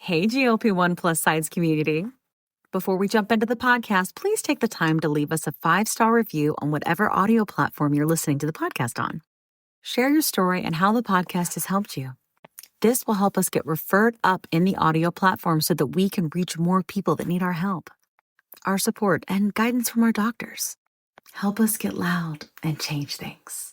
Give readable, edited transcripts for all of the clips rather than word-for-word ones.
Hey, GLP-1 plus sides community. Before we jump into the podcast, please take the time to leave us a 5-star review on whatever audio platform you're listening to the podcast on. Share your story and how the podcast has helped you. This will help us get referred up in the audio platform so that we can reach more people that need our help, our support, and guidance from our doctors. Help us get loud and change things.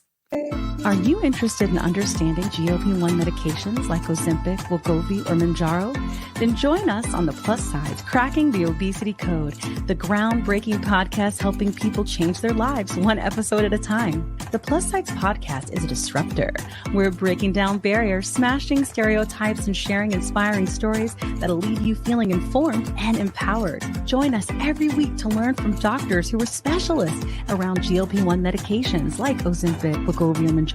Are you interested in understanding GLP-1 medications like Ozempic, Wegovy, or Mounjaro? Then join us on the Plus Sides, Cracking the Obesity Code, the groundbreaking podcast helping people change their lives one episode at a time. The Plus Sides podcast is a disruptor. We're breaking down barriers, smashing stereotypes, and sharing inspiring stories that'll leave you feeling informed and empowered. Join us every week to learn from doctors who are specialists around GLP-1 medications like Ozempic, Wegovy, or Mounjaro.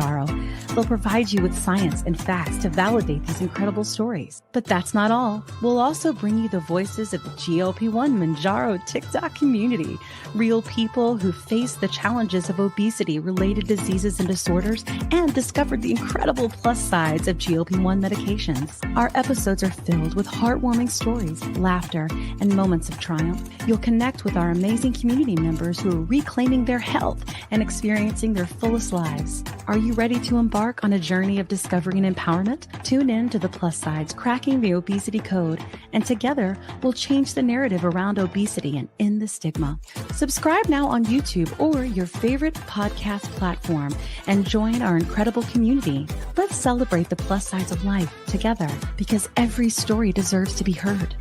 They'll provide you with science and facts to validate these incredible stories. But that's not all. We'll also bring you the voices of the GLP-1 Mounjaro TikTok community, real people who face the challenges of obesity-related diseases and disorders and discovered the incredible plus sides of GLP-1 medications. Our episodes are filled with heartwarming stories, laughter, and moments of triumph. You'll connect with our amazing community members who are reclaiming their health and experiencing their fullest lives. Are you ready to embark on a journey of discovery and empowerment? Tune in to the Plus Sides, Cracking the Obesity Code, and together we'll change the narrative around obesity and end the stigma. Subscribe now on YouTube or your favorite podcast platform and join our incredible community. Let's celebrate the plus sides of life together because every story deserves to be heard.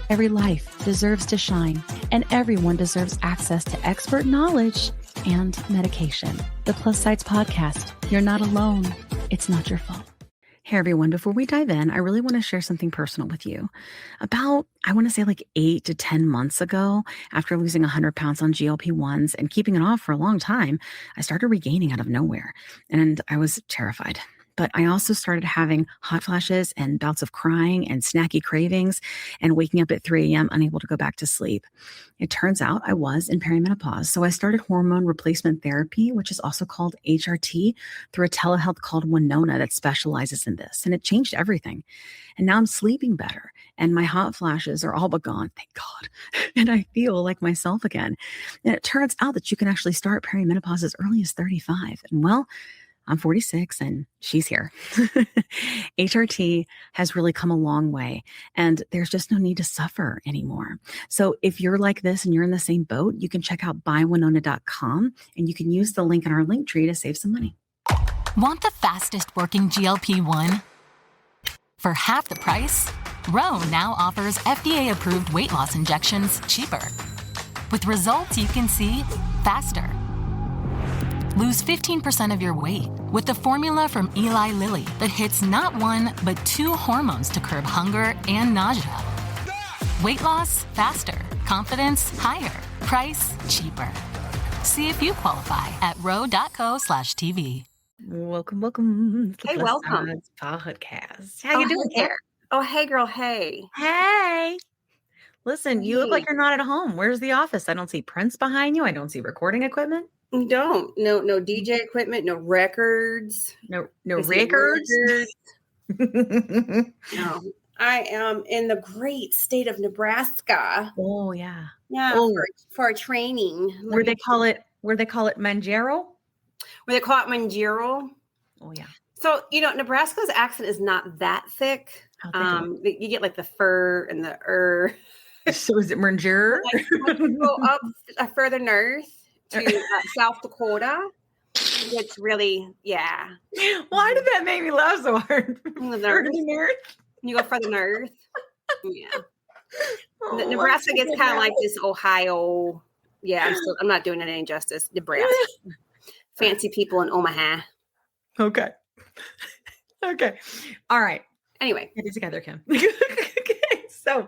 Every life deserves to shine, and everyone deserves access to expert knowledge and medication. The Plus Sides Podcast. You're not alone. It's not your fault. Hey everyone, before we dive in, I really want to share something personal with you. About, I want to say like 8 to 10 months ago, after losing 100 pounds on GLP-1s and keeping it off for a long time, I started regaining out of nowhere, and I was terrified. But I also started having hot flashes and bouts of crying and snacky cravings and waking up at 3 a.m. unable to go back to sleep. It turns out I was in perimenopause. So I started hormone replacement therapy, which is also called HRT, through a telehealth called Winona that specializes in this. And it changed everything. And now I'm sleeping better. And my hot flashes are all but gone, thank God. And I feel like myself again. And it turns out that you can actually start perimenopause as early as 35. And well, I'm 46 and she's here. HRT has really come a long way and there's just no need to suffer anymore. So if you're like this and you're in the same boat, you can check out buywinona.com and you can use the link in our link tree to save some money. Want the fastest working GLP-1? For half the price, Ro now offers FDA-approved weight loss injections cheaper. With results you can see faster. Lose 15% of your weight with the formula from Eli Lilly that hits not one, but 2 hormones to curb hunger and nausea. Weight loss faster. Confidence higher. Price cheaper. See if you qualify at ro.co/TV. Welcome. Hey, welcome. Podcast. How you doing here? Oh, hey, girl. Hey. Hey. Listen, you look like you're not at home. Where's the office? I don't see prints behind you. I don't see recording equipment. No DJ equipment, no records. No records. No. I am in the great state of Nebraska. Oh yeah. Yeah. For a training. Where they call it Mounjaro? Where they call it Mounjaro. Oh yeah. So, Nebraska's accent is not that thick. You get like the fur and the So is it Mounjaro? Like, you go up further north to South Dakota. It's really, yeah. Why did that make me laugh so hard? Further north. You go further north. Yeah. Nebraska gets kind of like this Ohio. Yeah, I'm not doing it any justice. Nebraska. Fancy people in Omaha. Okay. All right. Anyway. Get it together, Kim. So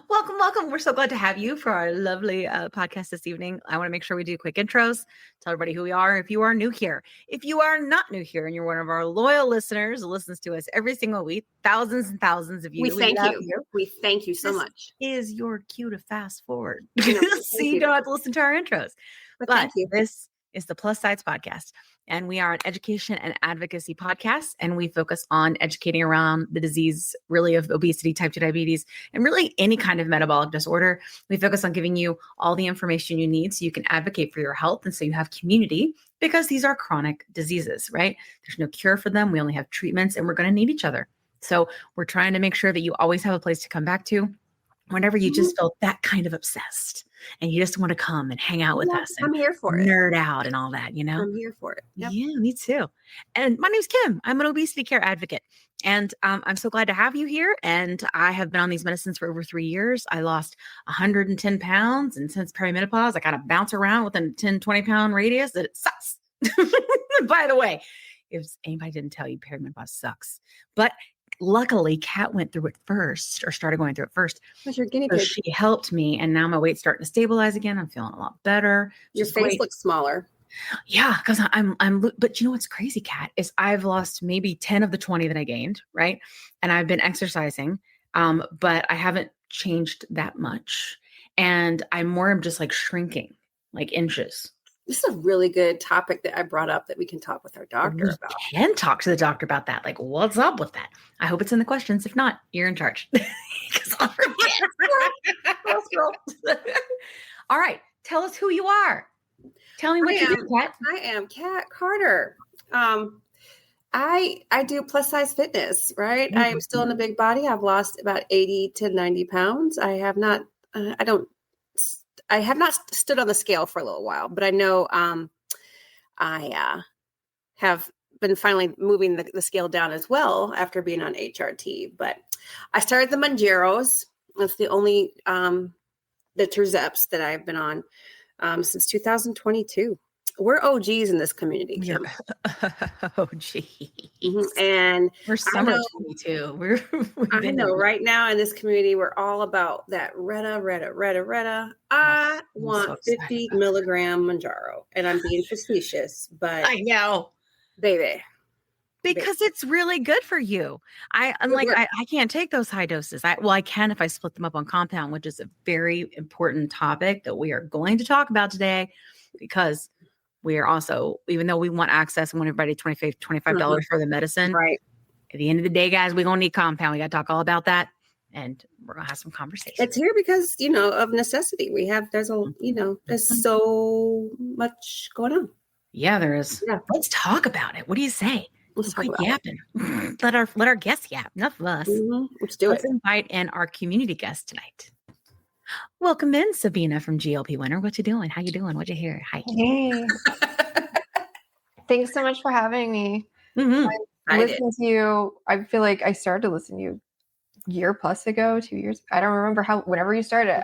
welcome. We're so glad to have you for our lovely podcast this evening. I want to make sure we do quick intros, tell everybody who we are. If you are new here, if you are not new here and you're one of our loyal listeners who listens to us every single week, thousands and thousands of you. We thank you. We thank you so much. Is your cue to fast forward. So you don't have to listen to our intros. But thank you. This is the Plus Sides Podcast. and we are an education and advocacy podcast, and we focus on educating around the disease really of obesity, type 2 diabetes, and really any kind of metabolic disorder. We focus on giving you all the information you need so you can advocate for your health and so you have community, because these are chronic diseases, right? There's no cure for them. We only have treatments, and we're going to need each other. So we're trying to make sure that you always have a place to come back to whenever you just feel that kind of obsessed and you just want to come and hang out with us. And I'm here for it. Nerd out and all that, you know? I'm here for it. Yep. Yeah, me too. And my name's Kim. I'm an obesity care advocate. And I'm so glad to have you here. And I have been on these medicines for over 3 years. I lost 110 pounds. And since perimenopause, I kind of bounce around within a 10, 20 pound radius. That it sucks. By the way, if anybody didn't tell you, perimenopause sucks. But luckily, Kat went through it first, or started going through it first. What's your guinea So pig? she helped me, and now my weight's starting to stabilize again. I'm feeling a lot better. Your face looks smaller. Yeah, because but you know what's crazy, Kat, is I've lost maybe 10 of the 20 that I gained, right? And I've been exercising, but I haven't changed that much. And I'm just like shrinking, like inches. This is a really good topic that I brought up that we can talk with our doctor about. We can talk to the doctor about that. Like, what's up with that? I hope it's in the questions. If not, you're in charge. Because I'll forget. All right. Tell us who you are. Tell me what you do, Kat. I am Kat Carter. I do plus size fitness, right? I am still in a big body. I've lost about 80 to 90 pounds. I have not stood on the scale for a little while, but I know I have been finally moving the scale down as well after being on HRT. But I started the Mounjaros. That's the only the Tirzeps that I've been on since 2022. We're OGs in this community. Yeah. OGs. And we're summer 22. I know right now in this community, we're all about that Retta. I want 50 milligram Mounjaro, and I'm being facetious, but I know, baby. Because it's really good for you. I can't take those high doses. I can if I split them up on compound, which is a very important topic that we are going to talk about today, because we are also, even though we want access and want everybody $25 for the medicine, right? At the end of the day, guys, we're going to need compound. We got to talk all about that, and we're going to have some conversations. It's here because, of necessity. There's so much going on. Yeah, there is. Yeah. Let's talk about it. What do you say? Let's talk about yapping. Let our guests yap. Enough of us. Let's do it. Let's invite in our community guest tonight. Welcome in, Sabina from GLP Winner. What you doing? How you doing? What you hear? Hi. Hey. Thanks so much for having me. Mm-hmm. I listened to you. I feel like I started to listen to you a year plus ago, 2 years. I don't remember whenever you started.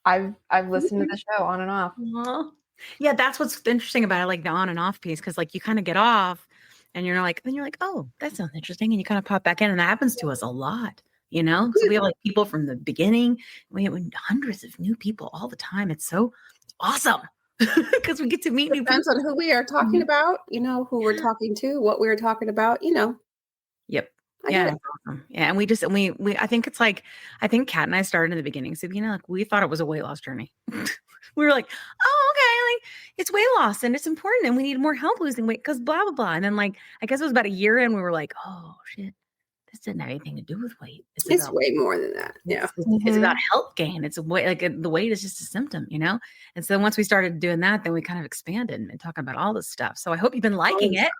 I've listened to the show on and off. Aww. Yeah, that's what's interesting about it, like the on and off piece, because like you kind of get off and you're like, oh, that sounds interesting. And you kind of pop back in, and that happens to us a lot. So we have like people from the beginning. We have hundreds of new people all the time. It's so awesome because we get to meet new people. Depends on who we are talking about, who we're talking to, what we're talking about, Yep. Yeah. Awesome. Yeah. And I think Kat and I started in the beginning. So, we thought it was a weight loss journey. We were like, oh, okay. Like it's weight loss and it's important and we need more help losing weight because blah, blah, blah. And then I guess it was about a year in, we were like, oh shit. This didn't have anything to do with weight. It's way more than that. Yeah. It's about health gain. It's the weight is just a symptom, And so then once we started doing that, then we kind of expanded and talking about all this stuff. So I hope you've been liking it.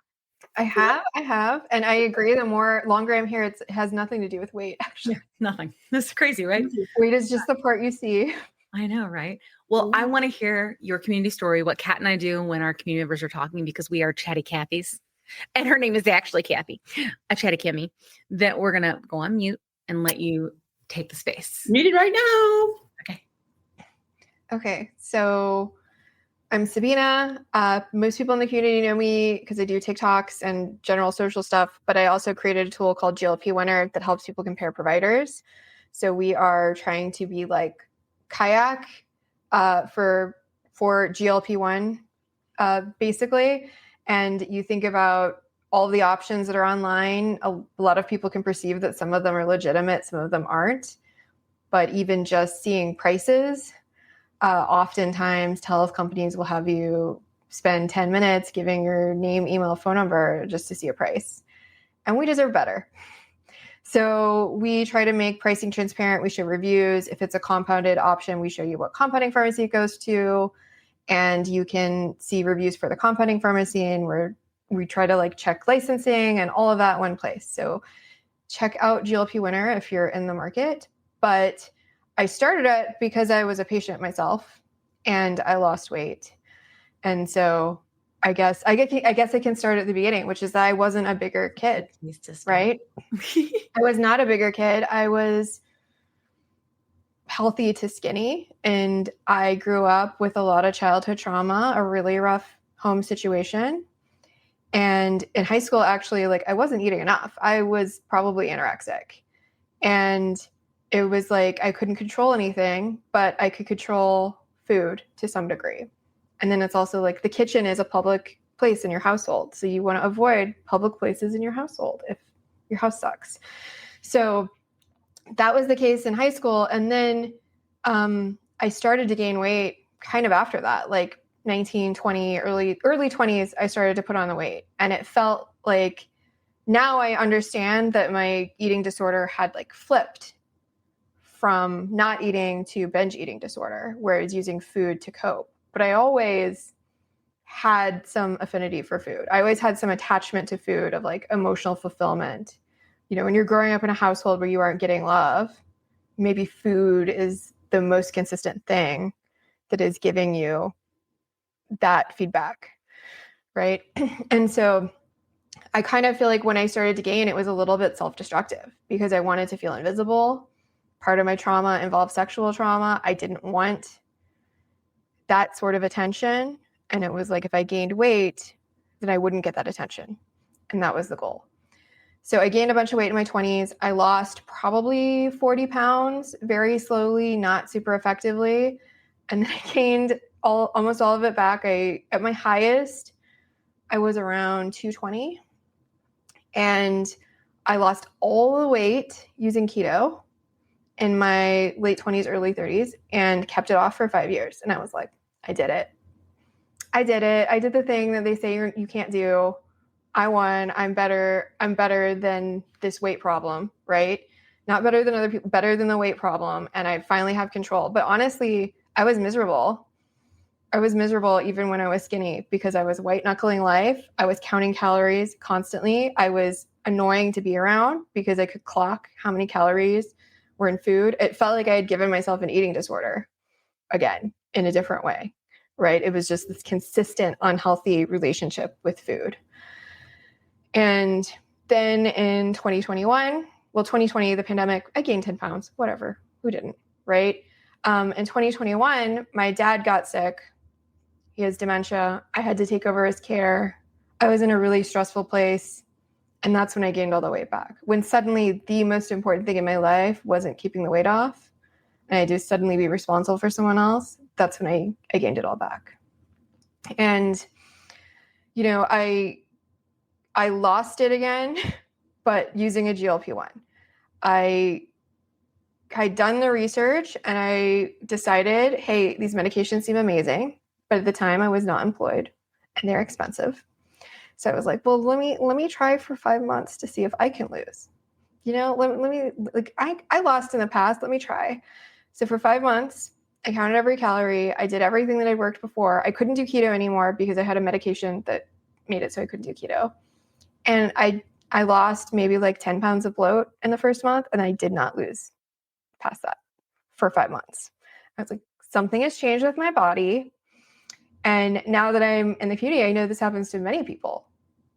I have. And I agree. The longer I'm here, it has nothing to do with weight, actually. Yeah, nothing. That's crazy, right? Weight is just the part you see. I know, right? Well, I want to hear your community story, what Kat and I do when our community members are talking, because we are chatty Cathy's. And her name is actually Kathy, a chatty Kimmy, that we're going to go on mute and let you take the space. Muted right now. Okay. So I'm Sabina. Most people in the community know me because I do TikToks and general social stuff, but I also created a tool called GLP Winner that helps people compare providers. So we are trying to be like Kayak for GLP-1, basically. And you think about all the options that are online. A lot of people can perceive that some of them are legitimate, some of them aren't. But even just seeing prices, oftentimes telehealth companies will have you spend 10 minutes giving your name, email, phone number just to see a price. And we deserve better. So we try to make pricing transparent. We show reviews. If it's a compounded option, we show you what compounding pharmacy it goes to. And you can see reviews for the compounding pharmacy, and we try to like check licensing and all of that in one place. So check out GLP Winner if you're in the market. But I started it because I was a patient myself and I lost weight. And so I guess I can start at the beginning, which is that I wasn't a bigger kid, right? I was not a bigger kid. I was healthy to skinny, and I grew up with a lot of childhood trauma, a really rough home situation. And in high school, actually, like I wasn't eating enough. I was probably anorexic. And it was like I couldn't control anything, but I could control food to some degree. And then it's also like the kitchen is a public place in your household. So you want to avoid public places in your household if your house sucks. So that was the case in high school. And then I started to gain weight kind of after that, like 19, 20, early 20s, I started to put on the weight. And it felt like now I understand that my eating disorder had like flipped from not eating to binge eating disorder, where I was using food to cope. But I always had some affinity for food. I always had some attachment to food of like emotional fulfillment. You know, when you're growing up in a household where you aren't getting love, maybe food is the most consistent thing that is giving you that feedback, right? And so I kind of feel like when I started to gain, it was a little bit self-destructive because I wanted to feel invisible. Part of my trauma involved sexual trauma. I didn't want that sort of attention. And it was like, if I gained weight, then I wouldn't get that attention. And that was the goal. So I gained a bunch of weight in my 20s. I lost probably 40 pounds very slowly, not super effectively. And then I gained almost all of it back. At my highest, I was around 220. And I lost all the weight using keto in my late 20s, early 30s, and kept it off for 5 years. And I was like, I did it. I did it. I did the thing that they say you can't do. I won. I'm better. I'm better than this weight problem, right? Not better than other people, better than the weight problem. And I finally have control. But honestly, I was miserable. I was miserable even when I was skinny because I was white knuckling life. I was counting calories constantly. I was annoying to be around because I could clock how many calories were in food. It felt like I had given myself an eating disorder again in a different way, right? It was just this consistent unhealthy relationship with food. And then in 2021, 2020, the pandemic, I gained 10 pounds, whatever, who didn't, right? In 2021, my dad got sick. He has dementia. I had to take over his care. I was in a really stressful place. And that's when I gained all the weight back. When suddenly the most important thing in my life wasn't keeping the weight off, and I had to suddenly be responsible for someone else, that's when I gained it all back. And, you know, I lost it again, but using a GLP-1. I'd done the research and I decided, hey, these medications seem amazing. But at the time I was not employed and they're expensive. So I was like, well, let me try for 5 months to see if I can lose. You know, let me like I lost in the past. Let me try. So for 5 months, I counted every calorie. I did everything that I'd worked before. I couldn't do keto anymore because I had a medication that made it so I couldn't do keto. And I lost maybe like 10 pounds of bloat in the first month, and I did not lose past that for 5 months. I was like, something has changed with my body. And now that I'm in the community, I know this happens to many people.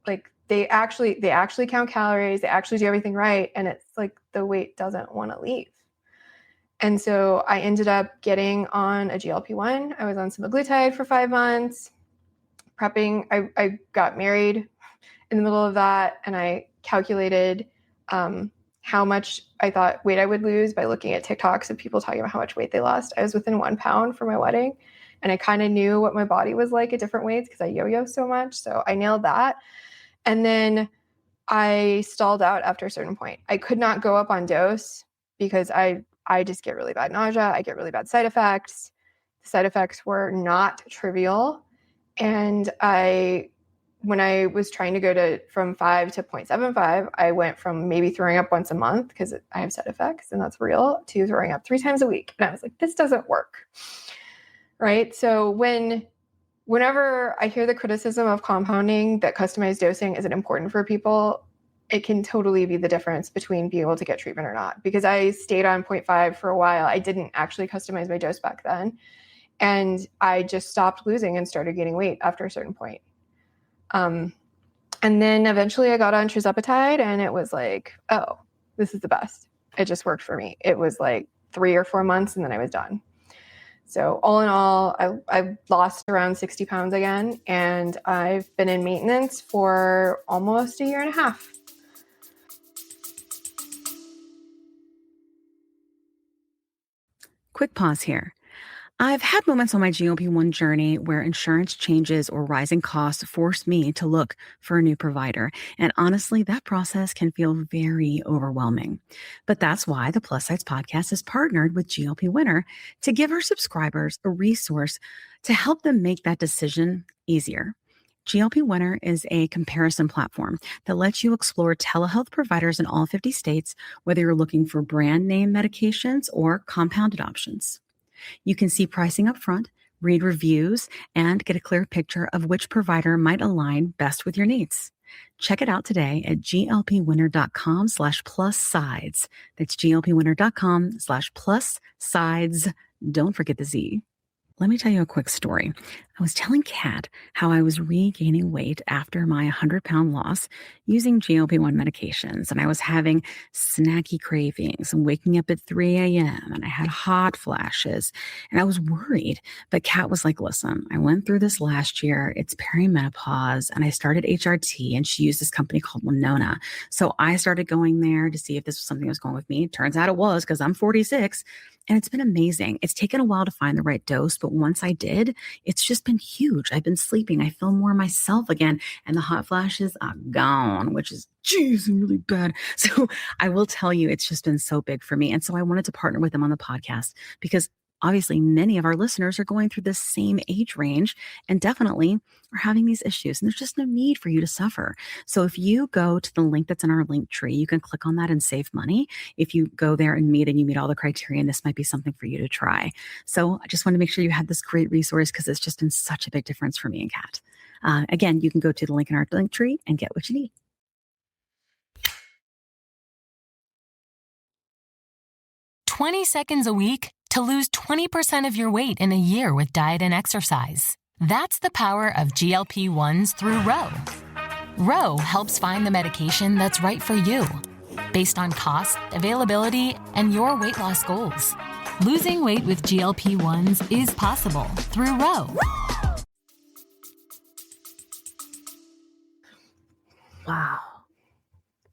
Like they actually count calories, they actually do everything right. And it's like the weight doesn't want to leave. And so I ended up getting on a GLP-1. I was on Semaglutide for 5 months, prepping. I got married in the middle of that. And I calculated how much I thought weight I would lose by looking at TikToks of people talking about how much weight they lost. I was within 1 pound for my wedding. And I kind of knew what my body was like at different weights because I yo-yo so much. So I nailed that. And then I stalled out after a certain point. I could not go up on dose because I just get really bad nausea. I get really bad side effects. The side effects were not trivial. And when I was trying to go from 5 to 0.75, I went from maybe throwing up once a month because I have side effects and that's real, to throwing up 3 times a week. And I was like, this doesn't work. Right. So whenever I hear the criticism of compounding that customized dosing isn't important for people, it can totally be the difference between being able to get treatment or not. Because I stayed on 0.5 for a while. I didn't actually customize my dose back then. And I just stopped losing and started gaining weight after a certain point. And then eventually I got on tirzepatide and it was like, oh, this is the best. It just worked for me. It was like 3 or 4 months and then I was done. So all in all, I've lost around 60 pounds again, and I've been in maintenance for almost 1.5 years. Quick pause here. I've had moments on my GLP-1 journey where insurance changes or rising costs force me to look for a new provider. And honestly, that process can feel very overwhelming. But that's why the Plus Sides podcast is partnered with GLP Winner to give our subscribers a resource to help them make that decision easier. GLP Winner is a comparison platform that lets you explore telehealth providers in all 50 states, whether you're looking for brand name medications or compounded options. You can see pricing up front, read reviews, and get a clear picture of which provider might align best with your needs. Check it out today at glpwinner.com/plus-sides. That's glpwinner.com/plus-sides. Don't forget the Z. Let me tell you a quick story. I was telling Kat how I was regaining weight after my 100-pound loss using GLP-1 medications, and I was having snacky cravings and waking up at 3 a.m., and I had hot flashes, and I was worried. But Kat was like, listen, I went through this last year. It's perimenopause, and I started HRT, and she used this company called Winona. So I started going there to see if this was something that was going with me. Turns out it was, because I'm 46. And it's been amazing. It's taken a while to find the right dose, but once I did, it's just been huge. I've been sleeping. I feel more myself again. And the hot flashes are gone, which is, geez, really bad. So I will tell you, it's just been so big for me. And so I wanted to partner with them on the podcast because obviously many of our listeners are going through this same age range and definitely are having these issues. And there's just no need for you to suffer. So if you go to the link that's in our link tree, you can click on that and save money. If you go there and you meet all the criteria, and this might be something for you to try. So I just want to make sure you had this great resource because it's just been such a big difference for me and Kat. Again, you can go to the link in our link tree and get what you need. "20 seconds a week to lose 20% of your weight in a year with diet and exercise. That's the power of GLP-1s through Ro. Ro helps find the medication that's right for you, based on cost, availability, and your weight loss goals. Losing weight with GLP-1s is possible through Ro. Wow.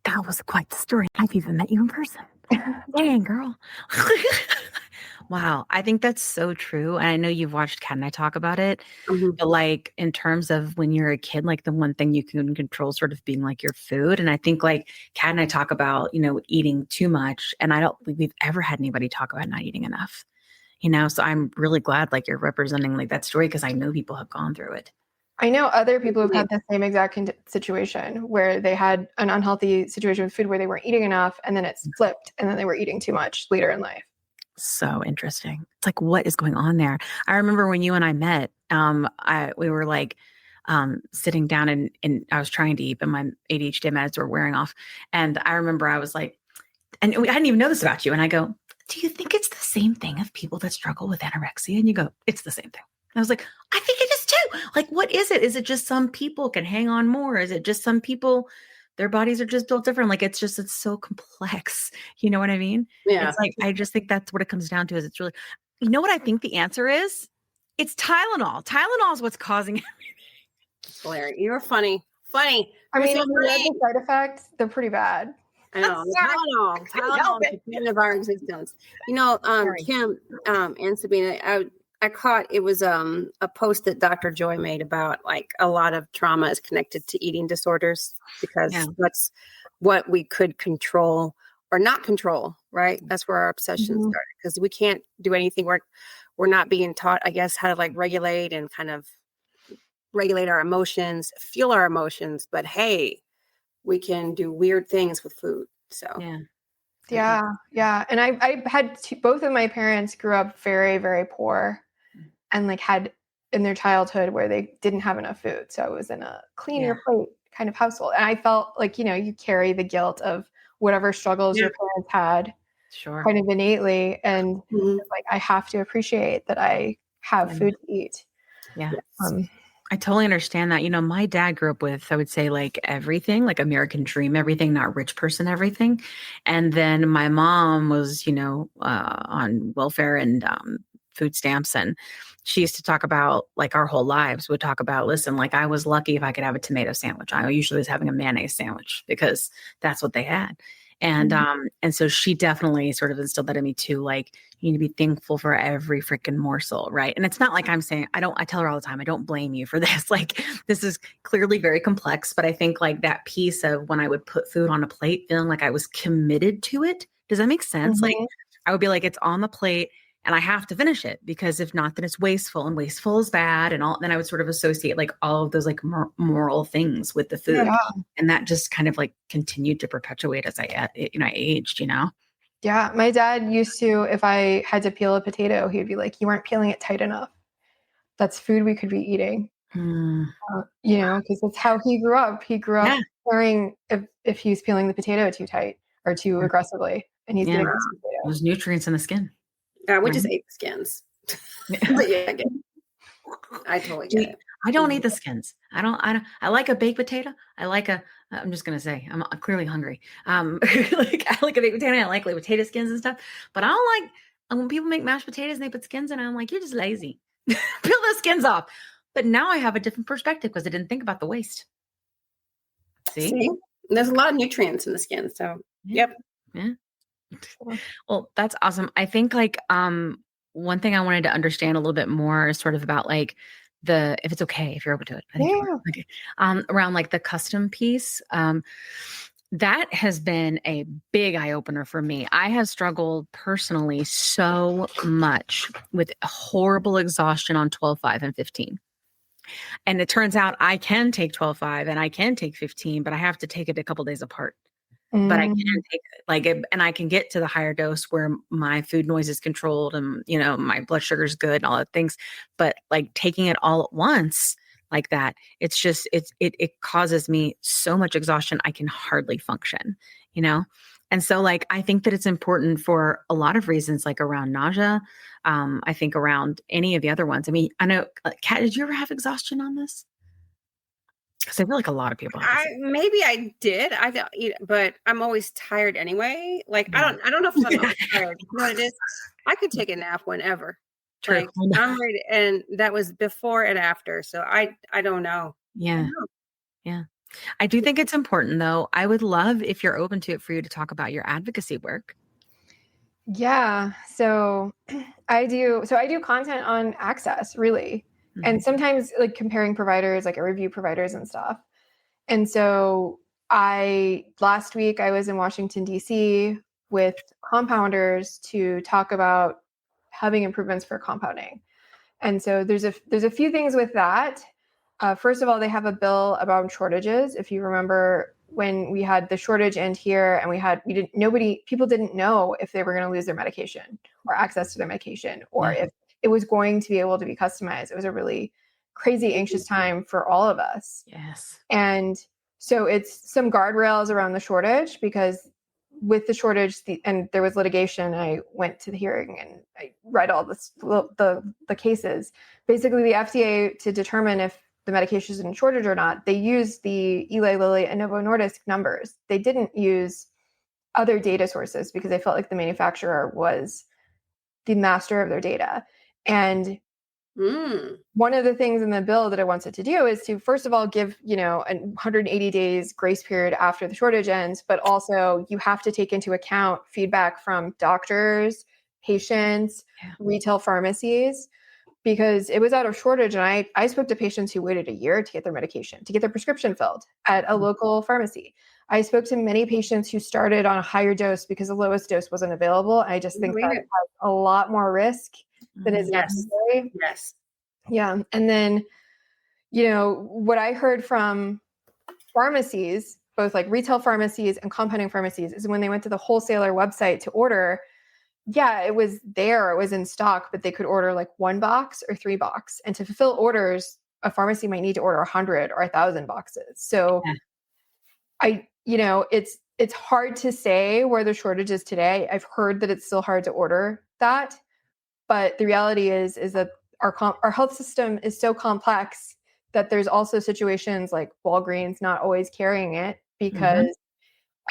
That was quite the story. I've even met you in person. Dang, girl. Wow. I think that's so true. And I know you've watched Kat and I talk about it, but like in terms of when you're a kid, like the one thing you can control sort of being like your food. And I think like Kat and I talk about, eating too much. And I don't think we've ever had anybody talk about not eating enough, so I'm really glad like you're representing like that story because I know people have gone through it. I know other people who've had the same exact situation where they had an unhealthy situation with food where they weren't eating enough and then it's flipped and then they were eating too much later in life. So interesting. It's like, what is going on there? I remember when you and I met, we were like sitting down and I was trying to eat, but my ADHD meds were wearing off. And I remember I was like, and I didn't even know this about you. And I go, do you think it's the same thing of people that struggle with anorexia? And you go, it's the same thing. I was like, I think it is too. Like, what is it? Is it just some people can hang on more? Is it just some people, their bodies are just built different? Like, it's so complex. You know what I mean? Yeah. It's like, I just think that's what it comes down to is it's really, you know what I think the answer is? It's Tylenol. Tylenol is what's causing everything. Hilarious. You're funny. Funny. I mean, You're if you read the side effects, they're pretty bad. I know. Tylenol is the pain of our existence. Kim and Sabina, I caught, it was a post that Dr. Joy made about like a lot of trauma is connected to eating disorders because that's what we could control or not control, right? That's where our obsession started because we can't do anything. We're not being taught, I guess, how to like regulate and kind of regulate our emotions, feel our emotions, but hey, we can do weird things with food. So Yeah. And I had both of my parents grew up very, very poor and like had in their childhood where they didn't have enough food. So it was in a clean your plate kind of household. And I felt like, you carry the guilt of whatever struggles your parents had kind of innately. And it's like, I have to appreciate that I have food to eat. Yeah. I totally understand that. My dad grew up with, I would say, like everything, like American dream, everything, not rich person, everything. And then my mom was, on welfare and food stamps. And she used to talk about, like, our whole lives would talk about, listen, like, I was lucky if I could have a tomato sandwich. I usually was having a mayonnaise sandwich because that's what they had. And so she definitely sort of instilled that in me too. Like, you need to be thankful for every freaking morsel, right? And it's not like I'm saying, I tell her all the time, I don't blame you for this. Like, this is clearly very complex, but I think like that piece of when I would put food on a plate, feeling like I was committed to it. Does that make sense? Like, I would be like, it's on the plate and I have to finish it, because if not, then it's wasteful, and wasteful is bad. And then I would sort of associate like all of those like moral things with the food. Yeah. And that just kind of like continued to perpetuate as I aged, Yeah. My dad used to, if I had to peel a potato, he'd be like, you weren't peeling it tight enough. That's food we could be eating. Because that's how he grew up. He grew up caring if he was peeling the potato too tight or too aggressively, and he's getting those nutrients in the skin. We just ate the skins. But yeah, I totally get it. I don't eat the skins. I like a baked potato. I'm just going to say, I'm clearly hungry. Like, I like a baked potato. I like potato skins and stuff, but I don't like when people make mashed potatoes and they put skins in. I'm like, you're just lazy. Peel those skins off. But now I have a different perspective because I didn't think about the waste. See? There's a lot of nutrients in the skin. So, Yeah. Well, that's awesome. I think like, one thing I wanted to understand a little bit more is sort of about like if it's okay, if you're open to it. I think okay. Around like the custom piece. That has been a big eye opener for me. I have struggled personally so much with horrible exhaustion on 12, 5, and 15. And it turns out I can take 12, 5 and I can take 15, but I have to take it a couple days apart. But I can take and I can get to the higher dose where my food noise is controlled and, my blood sugar is good and all that things. But like taking it all at once like that, it's just, it causes me so much exhaustion. I can hardly function, And so like, I think that it's important for a lot of reasons, like around nausea. I think around any of the other ones. I mean, I know, Kat, did you ever have exhaustion on this? Because I feel like a lot of people. Maybe I did. I don't, but I'm always tired anyway. Like I don't know if I'm always tired. You know what it is? I could take a nap whenever. True. Like, I'm ready, and that was before and after. So I don't know. Yeah. I do think it's important, though. I would love, if you're open to it, for you to talk about your advocacy work. Yeah. So I do content on access, really. And sometimes like comparing providers, like I review providers and stuff. And so last week I was in Washington, DC with compounders to talk about having improvements for compounding. And so there's a few things with that. First of all, they have a bill about shortages. If you remember when we had the shortage end here and people didn't know if they were going to lose their medication or access to their medication, or if it was going to be able to be customized. It was a really crazy, anxious time for all of us. Yes. And so it's some guardrails around the shortage, because with the shortage and there was litigation, I went to the hearing and I read all the cases. Basically, the FDA, to determine if the medication is in shortage or not, they used the Eli Lilly and Novo Nordisk numbers. They didn't use other data sources because they felt like the manufacturer was the master of their data. And one of the things in the bill that I wanted to do is to, first of all, give, a 180 days grace period after the shortage ends, but also you have to take into account feedback from doctors, patients, retail pharmacies, because it was out of shortage. And I spoke to patients who waited a year to get their medication, to get their prescription filled at a local pharmacy. I spoke to many patients who started on a higher dose because the lowest dose wasn't available. I just think that has a lot more risk than is necessary. Yes. Yeah. And then, what I heard from pharmacies, both like retail pharmacies and compounding pharmacies, is when they went to the wholesaler website to order, yeah, it was there, it was in stock, but they could order like 1 box or 3 box. And to fulfill orders, a pharmacy might need to order 100 or 1,000 boxes. So it's hard to say where the shortage is today. I've heard that it's still hard to order that, but the reality is that our health system is so complex that there's also situations like Walgreens not always carrying it because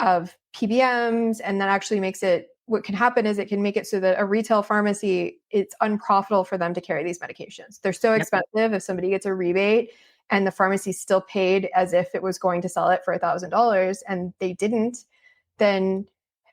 of PBMs, and that actually makes it, what can happen is it can make it so that a retail pharmacy, it's unprofitable for them to carry these medications. They're so expensive. If somebody gets a rebate and the pharmacy still paid as if it was going to sell it for $1,000 and they didn't, then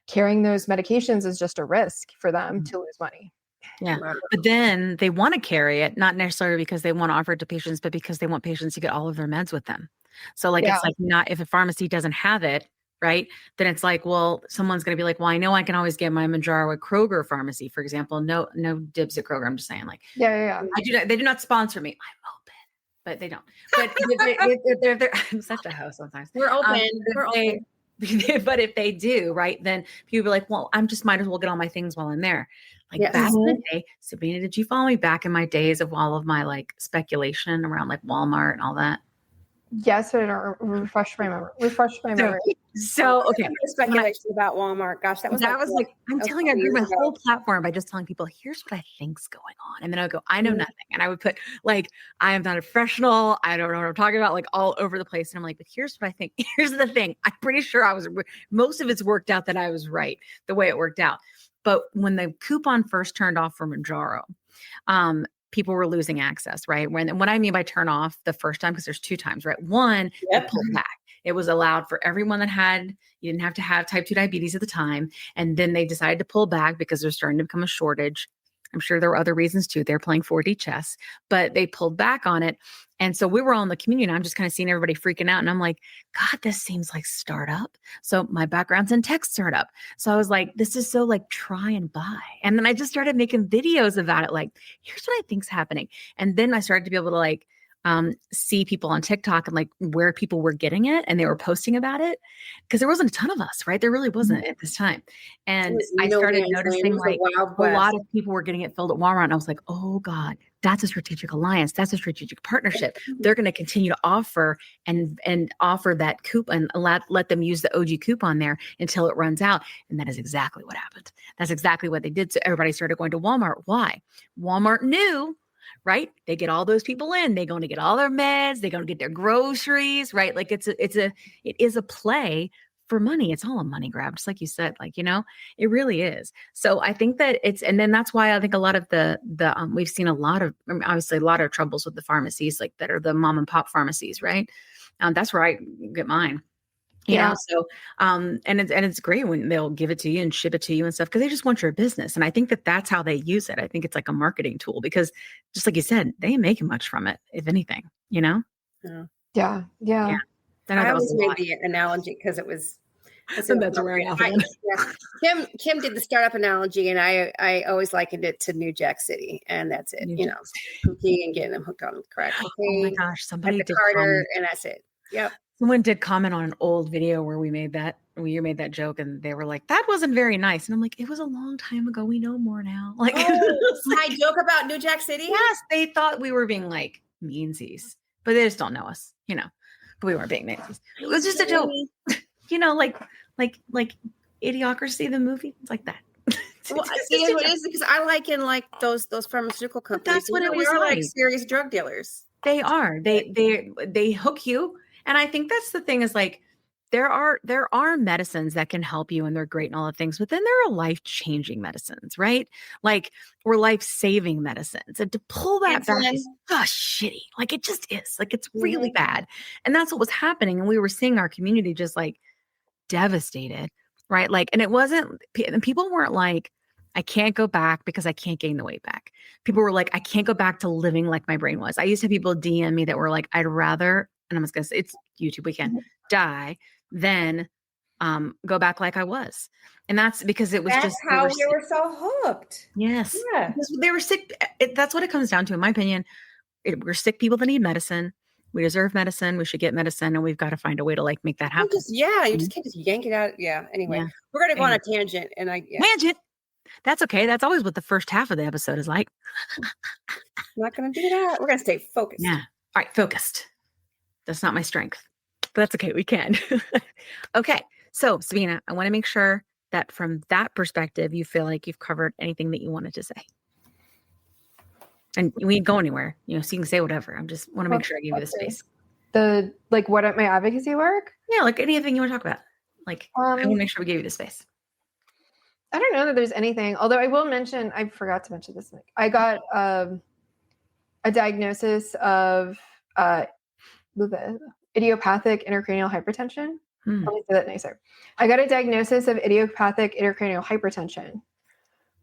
carrying those medications is just a risk for them to lose money. Yeah. But then they want to carry it, not necessarily because they want to offer it to patients, but because they want patients to get all of their meds with them. So like, it's like, not, if a pharmacy doesn't have it, right, then it's like, well, someone's going to be like, well, I know I can always get my Mounjaro at Kroger pharmacy, for example. No dibs at Kroger. I'm just saying, like, they do not sponsor me. I'm open, but they don't. But they're I'm such a host sometimes. We're open. We're open. But if they do, right, then people are like, well, I'm just might as well get all my things while I'm there. Like back in the day, Sabina, did you follow me back in my days of all of my like speculation around like Walmart and all that? Yes, but I don't refresh my memory. So okay, speculation about Walmart. Gosh, that was like I'm telling you, I grew my whole platform by just telling people, here's what I think's going on, and then I would go, I know nothing, and I would put like, I am not a professional, I don't know what I'm talking about, like all over the place, and I'm like, but here's what I think. Here's the thing. I'm pretty sure most of it's worked out that I was right the way it worked out. But when the coupon first turned off for Mounjaro, people were losing access, right? What I mean by turn off the first time, because there's 2 times, right? One, it pulled back. It was allowed for everyone you didn't have to have type 2 diabetes at the time. And then they decided to pull back because there's starting to become a shortage. I'm sure there were other reasons too. They're playing 4D chess, but they pulled back on it. And so we were all in the community, and I'm just kind of seeing everybody freaking out. And I'm like, God, this seems like startup. So my background's in tech startup. So I was like, this is so like try and buy. And then I just started making videos about it. Like, here's what I think's happening. And then I started to be able to like, see people on TikTok and like where people were getting it and they were posting about it, because there wasn't a ton of us, right? There really wasn't at this time. And I started noticing like a lot of people were getting it filled at Walmart, and I was like, oh God, that's a strategic alliance. That's a strategic partnership. They're going to continue to offer and offer that coupon and let them use the OG coupon there until it runs out. And that is exactly what happened. That's exactly what they did. So everybody started going to Walmart. Why? Walmart knew, right? They get all those people in, they're going to get all their meds, they're going to get their groceries, right? Like it is a play for money. It's all a money grab, just like you said, like, it really is. So I think that and then that's why I think a lot of the we've seen obviously a lot of troubles with the pharmacies, like that are the mom and pop pharmacies, right? That's where I get mine. You know, so and it's great when they'll give it to you and ship it to you and stuff, because they just want your business. And I think that that's how they use it. I think it's like a marketing tool, because just like you said, they ain't making much from it, if anything, Yeah. I always made the analogy because it was. That's a rare analogy. Kim did the startup analogy, and I always likened it to New Jack City, and that's it. Cookie and getting them hooked on crack. Oh my gosh, somebody did Carter, and that's it. Yep. Someone did comment on an old video where you made that joke, and they were like, that wasn't very nice. And I'm like, it was a long time ago. We know more now. Like, my joke about New Jack City? Yes, they thought we were being like meansies, but they just don't know us, but we weren't being meansies. It was just a joke, like Idiocracy, the movie. It's like that. Well, it is, because I liken like those pharmaceutical companies. But that's what it was like serious drug dealers. They are. They hook you. And I think that's the thing, is like, there are medicines that can help you, and they're great and all the things, but then there are life-changing medicines, right? Like, or life-saving medicines. And to pull that back is shitty. Like, it just is. Like, it's really bad. And that's what was happening. And we were seeing our community just like devastated, right? Like, and people weren't like, I can't go back because I can't gain the weight back. People were like, I can't go back to living like my brain was. I used to have people DM me that were like, I'd rather, and I'm just going to say, it's YouTube, we can die than go back like I was. And that's because it was that's how we were so hooked. Yes. Yeah. Because they were sick. That's what it comes down to, in my opinion. We're sick people that need medicine. We deserve medicine. We should get medicine, and we've got to find a way to like make that happen. You just can't just yank it out. Yeah. Anyway, Yeah. we're gonna go on a tangent, and Tangent. That's okay. That's always what the first half of the episode is like. I'm not gonna do that. We're gonna stay focused. Yeah. All right, focused. That's not my strength, but that's okay. We can. Okay. So, Sabina, I want to make sure that from that perspective, you feel like you've covered anything that you wanted to say. And we ain't go anywhere, so you can say whatever. I just want to make sure I give you the space. What at my advocacy work? Yeah, like anything you want to talk about. Like, I want to make sure we give you the space. I don't know that there's anything, although I will mention, I forgot to mention this. I got a diagnosis of idiopathic intracranial hypertension. Let me say that nicer. I got a diagnosis of idiopathic intracranial hypertension,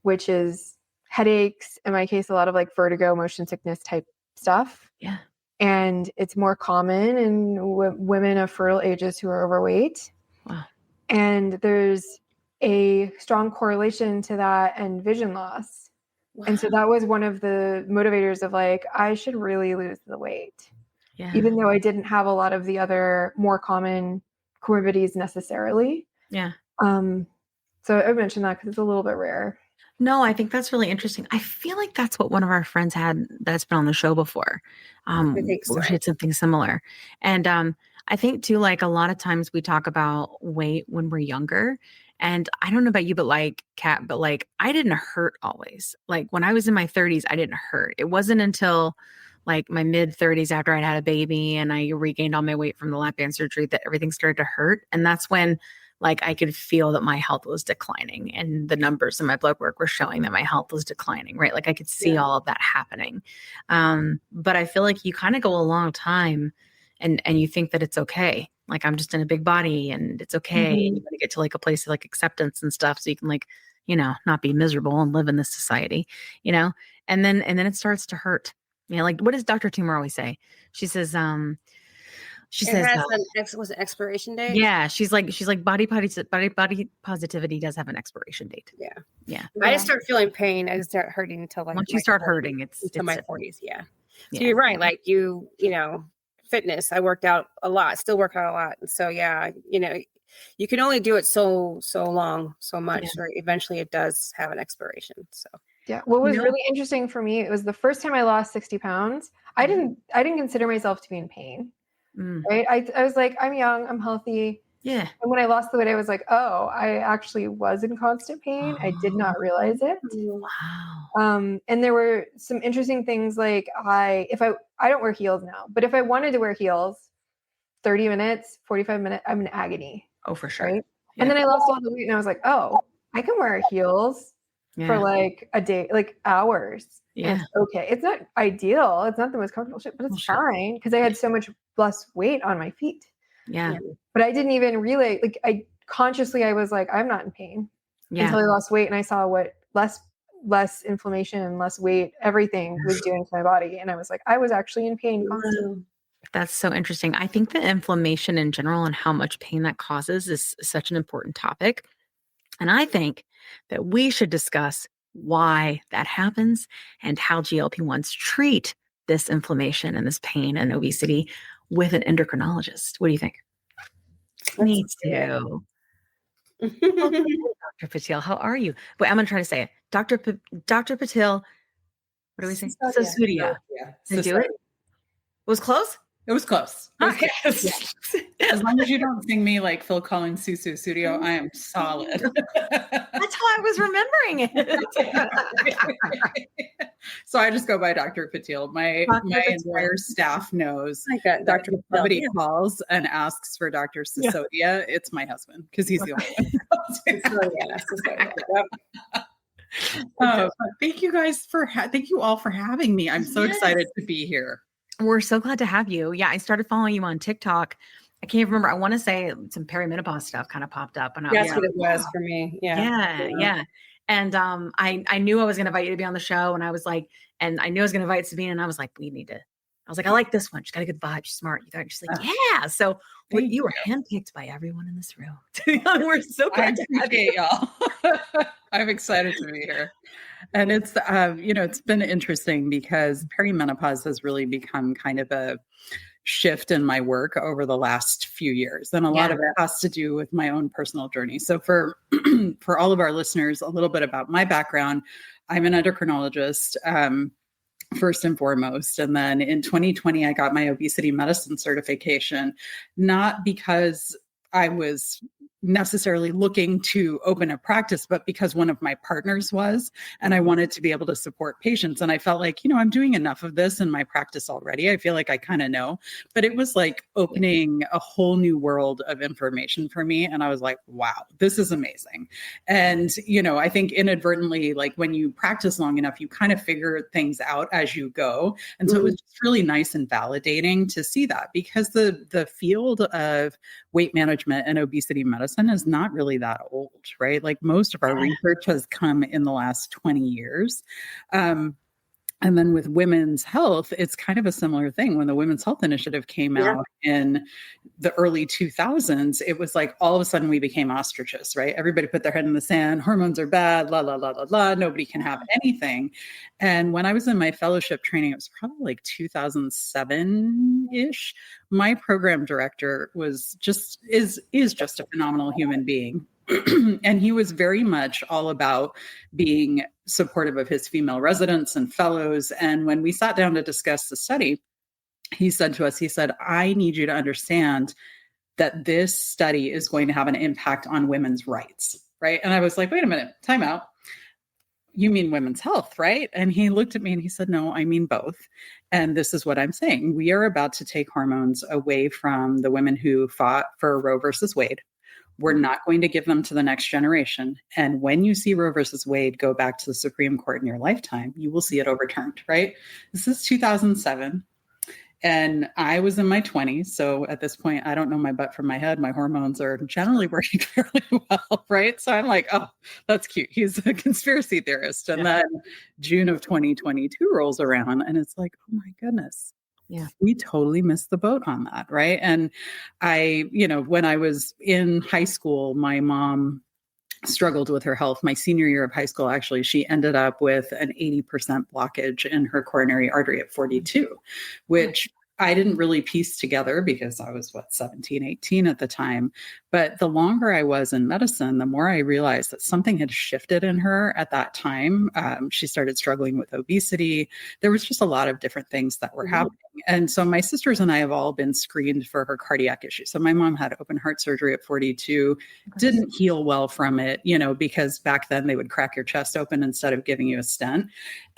which is headaches, in my case, a lot of like vertigo, motion sickness type stuff. Yeah. And it's more common in women of fertile ages who are overweight. Wow. And there's a strong correlation to that and vision loss. Wow. And so that was one of the motivators of like, I should really lose the weight. Yeah. Even though I didn't have a lot of the other more common comorbidities necessarily. Yeah. So I mentioned that because it's a little bit rare. No, I think that's really interesting. I feel like that's what one of our friends had that's been on the show before. I think so. She had something similar. And I think too, like a lot of times we talk about weight when we're younger. And I don't know about you, but like Kat, but like I didn't hurt always. Like when I was in my 30s, I didn't hurt. It wasn't until like my mid 30s after I'd had a baby and I regained all my weight from the lap band surgery that everything started to hurt. And that's when like I could feel that my health was declining and the numbers in my blood work were showing that my health was declining, right? Like I could see all of that happening. But I feel like you kind of go a long time and you think that it's okay. Like I'm just in a big body and it's okay. And you want to get to like a place of like acceptance and stuff. So you can like, not be miserable and live in this society, and then it starts to hurt. Like what does Dr. Toomer always say? She says, She says, was an expiration date? Yeah, she's like body positivity does have an expiration date. Yeah. I just start feeling pain. I just start hurting until like once you start hurting, it's my 40s. Yeah. So you're right. Like fitness. I worked out a lot. Still work out a lot. And so you can only do it so long, so much. Or eventually, it does have an expiration. So. Yeah. What was really interesting for me, it was the first time I lost 60 pounds. I didn't consider myself to be in pain. Right. I was like, I'm young, I'm healthy. Yeah. And when I lost the weight, I was like, oh, I actually was in constant pain. I did not realize it. Wow. And there were some interesting things like I don't wear heels now, but if I wanted to wear heels, 30 minutes, 45 minutes, I'm in agony. Oh, for sure. Right. Yeah. And then I lost all the weight and I was like, oh, I can wear heels for like a day, like hours. Yeah. Okay. It's not ideal. It's not the most comfortable shit, but it's fine because I had so much less weight on my feet. Yeah. But I didn't even realize, like I was like, I'm not in pain until I lost weight and I saw what less inflammation and less weight, everything was doing to my body. And I was like, I was actually in pain constantly. That's so interesting. I think that inflammation in general and how much pain that causes is such an important topic. And I think that we should discuss why that happens and how GLP-1s treat this inflammation and this pain and obesity with an endocrinologist. What do you think? Me too. Dr. Patil, how are you? Wait, I'm going to try to say it. Dr. Patil, what do we say? Sisodia. Yeah. Did you do it? It was close? It was close. Okay. As long as you don't sing me like Phil Collins' Susu Studio, I am solid. That's how I was remembering it. So I just go by Dr. Patil. My entire staff knows. Dr. Somebody calls and asks for Dr. Sisodia. It's my husband because he's the only one. Thank you guys thank you all for having me. I'm so excited to be here. We're so glad to have you. Yeah, I started following you on TikTok. I can't remember. I want to say some perimenopause stuff kind of popped up. And that's what it was for me. Yeah. And I knew I was going to invite you to be on the show. And I was like, and I knew I was going to invite Sabina. And I was like, I like this one. She's got a good vibe. She's smart. She's like, yeah. So you were handpicked by everyone in this room. We're so glad to have you, y'all. I'm excited to be here. And it's, it's been interesting because perimenopause has really become kind of a shift in my work over the last few years. And a lot of it has to do with my own personal journey. So for for all of our listeners, a little bit about my background. I'm an endocrinologist. First and foremost. And then in 2020, I got my obesity medicine certification, not because I was necessarily looking to open a practice, but because one of my partners was, and I wanted to be able to support patients. And I felt like, I'm doing enough of this in my practice already. I feel like I kind of know, but it was like opening a whole new world of information for me. And I was like, wow, this is amazing. And, I think inadvertently, like when you practice long enough, you kind of figure things out as you go. And so it was just really nice and validating to see that, because the field of weight management and obesity medicine is not really that old, right? Like most of our research has come in the last 20 years. And then with women's health, it's kind of a similar thing. When the Women's Health Initiative came out in the early 2000s, it was like all of a sudden we became ostriches, right? Everybody put their head in the sand. Hormones are bad, la, la, la, la, la. Nobody can have anything. And when I was in my fellowship training, it was probably like 2007-ish. My program director is just a phenomenal human being. And he was very much all about being supportive of his female residents and fellows. And when we sat down to discuss the study, he said to us, I need you to understand that this study is going to have an impact on women's rights, right? And I was like, wait a minute, time out. You mean women's health, right? And he looked at me and he said, no, I mean both. And this is what I'm saying. We are about to take hormones away from the women who fought for Roe versus Wade. We're not going to give them to the next generation. And when you see Roe versus Wade go back to the Supreme Court in your lifetime, you will see it overturned, right? This is 2007. And I was in my 20s. So at this point, I don't know my butt from my head. My hormones are generally working fairly well, right? So I'm like, oh, that's cute. He's a conspiracy theorist. And then June of 2022 rolls around and it's like, oh my goodness. Yeah, we totally missed the boat on that, right? And when I was in high school, my mom struggled with her health. My senior year of high school, actually, she ended up with an 80% blockage in her coronary artery at 42, which I didn't really piece together because I was 17, 18 at the time. But the longer I was in medicine, the more I realized that something had shifted in her at that time. She started struggling with obesity. There was just a lot of different things that were happening. And so my sisters and I have all been screened for her cardiac issues. So my mom had open heart surgery at 42, didn't heal well from it, because back then they would crack your chest open instead of giving you a stent.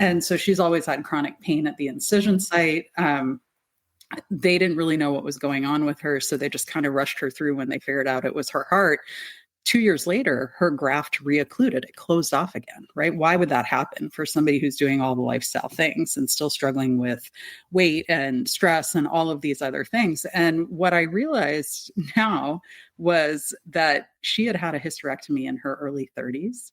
And so she's always had chronic pain at the incision site. They didn't really know what was going on with her. So they just kind of rushed her through when they figured out it was her heart. 2 years later, her graft reoccluded. It closed off again, right? Why would that happen for somebody who's doing all the lifestyle things and still struggling with weight and stress and all of these other things? And what I realized now was that she had had a hysterectomy in her early 30s.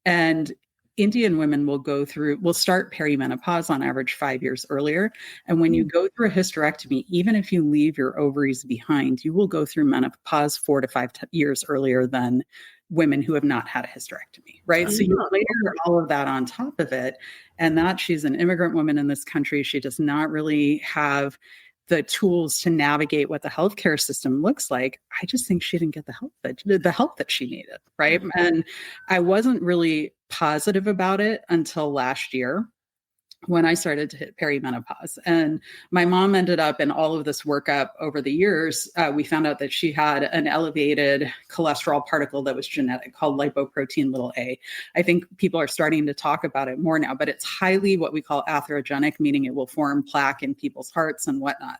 And Indian women will start perimenopause on average 5 years earlier. And when you go through a hysterectomy, even if you leave your ovaries behind, you will go through menopause 4 to 5 years earlier than women who have not had a hysterectomy, right? So you layer all of that on top of it. And that she's an immigrant woman in this country. She does not really have the tools to navigate what the healthcare system looks like. I just think she didn't get the help that she needed, right? And I wasn't really positive about it until last year when I started to hit perimenopause. And my mom ended up in all of this workup over the years. We found out that she had an elevated cholesterol particle that was genetic called lipoprotein (a). I think people are starting to talk about it more now, but it's highly what we call atherogenic, meaning it will form plaque in people's hearts and whatnot.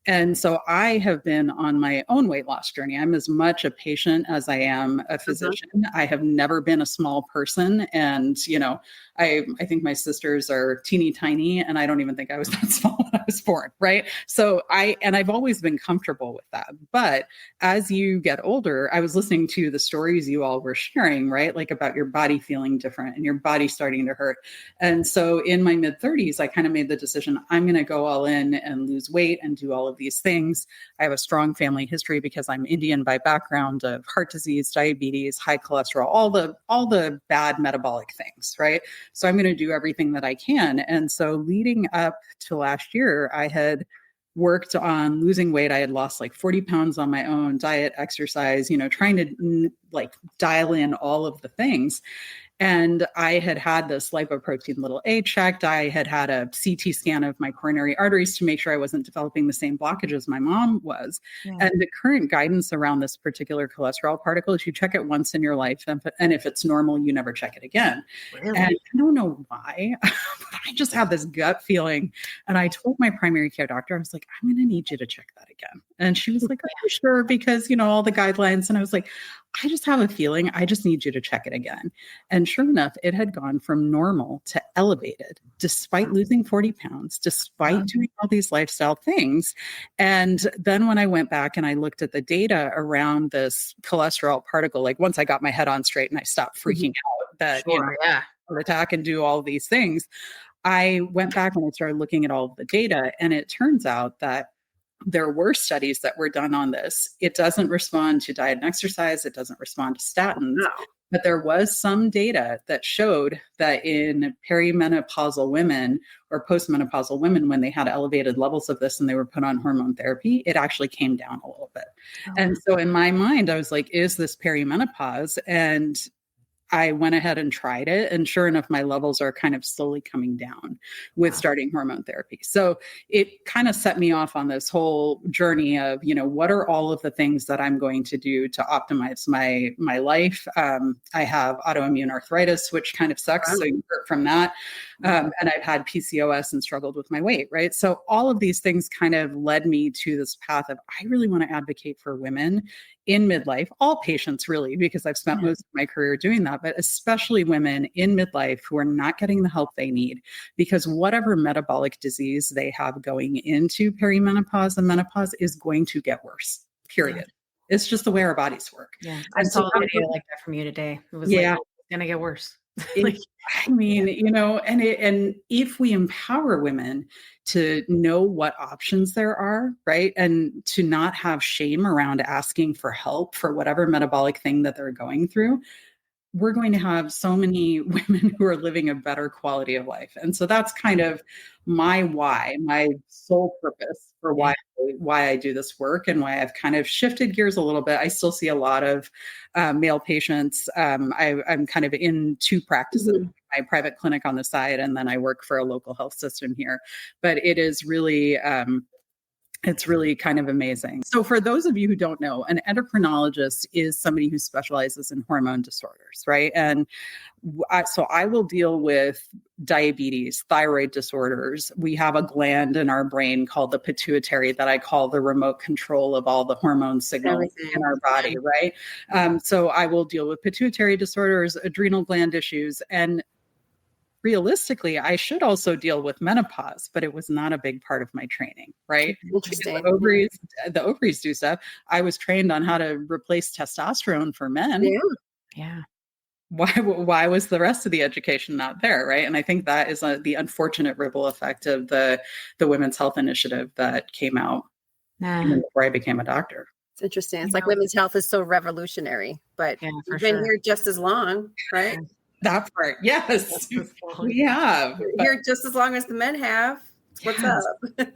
And so I have been on my own weight loss journey. I'm as much a patient as I am a physician. I have never been a small person. And, I think my sisters are teeny tiny, and I don't even think I was that small when I was born, right? So I've always been comfortable with that. But as you get older, I was listening to the stories you all were sharing, right? Like about your body feeling different and your body starting to hurt. And so in my mid 30s, I kind of made the decision, I'm going to go all in and lose weight and do all of these things. I have a strong family history because I'm Indian by background of heart disease, diabetes, high cholesterol, all the bad metabolic things, right? So I'm going to do everything that I can. And so leading up to last year, I had worked on losing weight. I had lost like 40 pounds on my own, diet, exercise, trying to like dial in all of the things. And I had this lipoprotein little a checked. I had a CT scan of my coronary arteries to make sure I wasn't developing the same blockage my mom was. Yeah. And the current guidance around this particular cholesterol particle is you check it once in your life. And if it's normal, you never check it again. Really? And I don't know why, but I just had this gut feeling. And I told my primary care doctor, I was like, I'm going to need you to check that again. And she was like, are you sure? Because, all the guidelines. And I was like, I just have a feeling. I just need you to check it again. And sure enough, it had gone from normal to elevated, despite losing 40 pounds, despite doing all these lifestyle things. And then when I went back and I looked at the data around this cholesterol particle, like once I got my head on straight and I stopped freaking out that, heart attack and do all these things, I went back and I started looking at all of the data. And it turns out that there were studies that were done on this. It doesn't respond to diet and exercise. It doesn't respond to statins. No. But there was some data that showed that in perimenopausal women or postmenopausal women, when they had elevated levels of this and they were put on hormone therapy, it actually came down a little bit. Oh. And so in my mind, I was like, is this perimenopause? And I went ahead and tried it. And sure enough, my levels are kind of slowly coming down with starting hormone therapy. So it kind of set me off on this whole journey of, what are all of the things that I'm going to do to optimize my life? I have autoimmune arthritis, which kind of sucks. Wow. So you hurt from that. And I've had PCOS and struggled with my weight, right? So all of these things kind of led me to this path of, I really want to advocate for women in midlife, all patients really, because I've spent most of my career doing that, but especially women in midlife who are not getting the help they need, because whatever metabolic disease they have going into perimenopause and menopause is going to get worse, period. Yeah. It's just the way our bodies work. Yeah. I saw a video like that from you today. It was like, it's going to get worse. And if we empower women to know what options there are, right? And to not have shame around asking for help for whatever metabolic thing that they're going through, we're going to have so many women who are living a better quality of life. And so that's kind of my why, my sole purpose for why I do this work and why I've kind of shifted gears a little bit. I still see a lot of male patients. I'm kind of in two practices, my private clinic on the side, and then I work for a local health system here. But it is really, it's really kind of amazing. So for those of you who don't know, an endocrinologist is somebody who specializes in hormone disorders, right? And so I will deal with diabetes, thyroid disorders. We have a gland in our brain called the pituitary that I call the remote control of all the hormone signals in our body, right? So I will deal with pituitary disorders, adrenal gland issues, and realistically, I should also deal with menopause, but it was not a big part of my training, right? Interesting. The ovaries do stuff. I was trained on how to replace testosterone for men. Yeah. Why was the rest of the education not there, right? And I think that is the unfortunate ripple effect of the Women's Health Initiative that came out even before I became a doctor. It's interesting. It's like women's health is so revolutionary, but you've been here just as long, right? That part, yes, we have. You're just as long as the men have. What's up?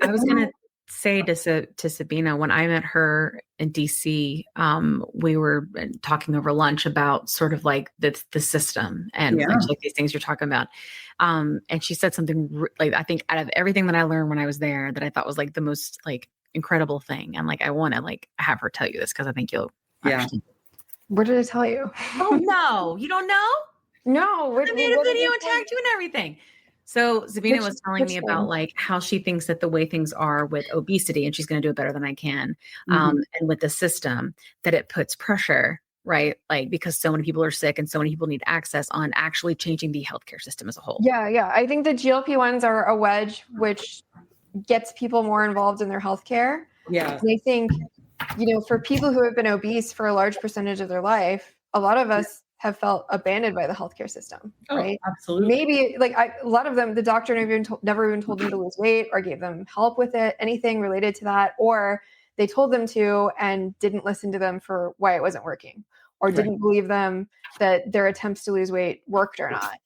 I was going to say to Sabina, when I met her in DC, we were talking over lunch about sort of like the system and like these things you're talking about. And she said something like, I think out of everything that I learned when I was there, that I thought was like the most like incredible thing. And like, I want to like have her tell you this because I think you'll understand. What did I tell you? Oh no, you don't know? No, I made a video and tagged you and everything. So Sabina was telling me about like how she thinks that the way things are with obesity, and she's going to do it better than I can, and with the system, that it puts pressure, right? Like because so many people are sick and so many people need access on actually changing the healthcare system as a whole. Yeah. I think the GLP-1s are a wedge which gets people more involved in their healthcare. Yeah. And I think, for people who have been obese for a large percentage of their life, a lot of us have felt abandoned by the healthcare system, right? Absolutely. Maybe like a lot of them, the doctor never even told them to lose weight or gave them help with it, anything related to that, or they told them to and didn't listen to them for why it wasn't working, or didn't believe them that their attempts to lose weight worked or not.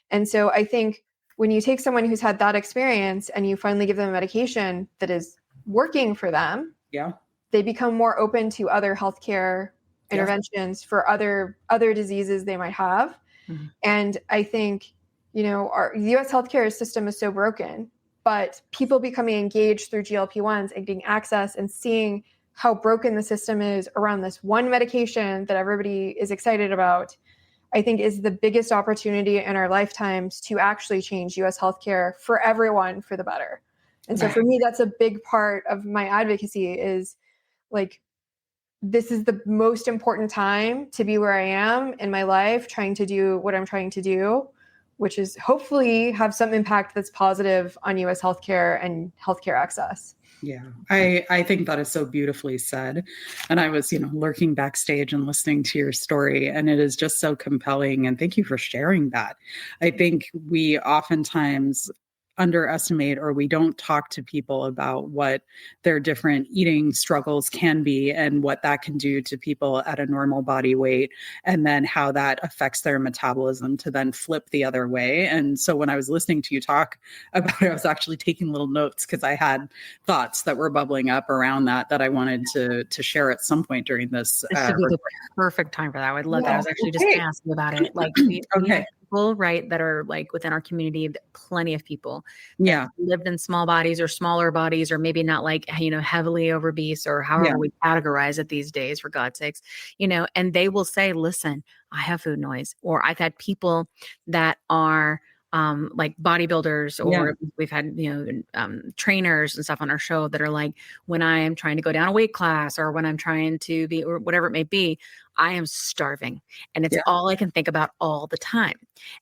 And so I think when you take someone who's had that experience and you finally give them a medication that is working for them, Yeah. they become more open to other healthcare interventions for other diseases they might have. Mhm. And I think, our US healthcare system is so broken, but people becoming engaged through GLP-1s and getting access and seeing how broken the system is around this one medication that everybody is excited about, I think is the biggest opportunity in our lifetimes to actually change US healthcare for everyone for the better. And so for me, that's a big part of my advocacy is like, this is the most important time to be where I am in my life, trying to do what I'm trying to do, which is hopefully have some impact that's positive on US healthcare and healthcare access. Yeah, I think that is so beautifully said. And I was, lurking backstage and listening to your story, and it is just so compelling. And thank you for sharing that. I think we oftentimes underestimate, or we don't talk to people about what their different eating struggles can be and what that can do to people at a normal body weight, and then how that affects their metabolism to then flip the other way. And so when I was listening to you talk about it, I was actually taking little notes because I had thoughts that were bubbling up around that I wanted to share at some point during this. This would be the perfect time for that. I'd love that. I was actually just asking about it. Like we have people, right, that are like within our community, plenty of people that lived in small bodies or smaller bodies, or maybe not like, heavily obese or however we categorize it these days, for God's sakes, and they will say, listen, I have food noise. Or I've had people that are like bodybuilders, or we've had, trainers and stuff on our show that are like, when I am trying to go down a weight class, or when I'm trying to be, or whatever it may be, I am starving, and it's all I can think about all the time.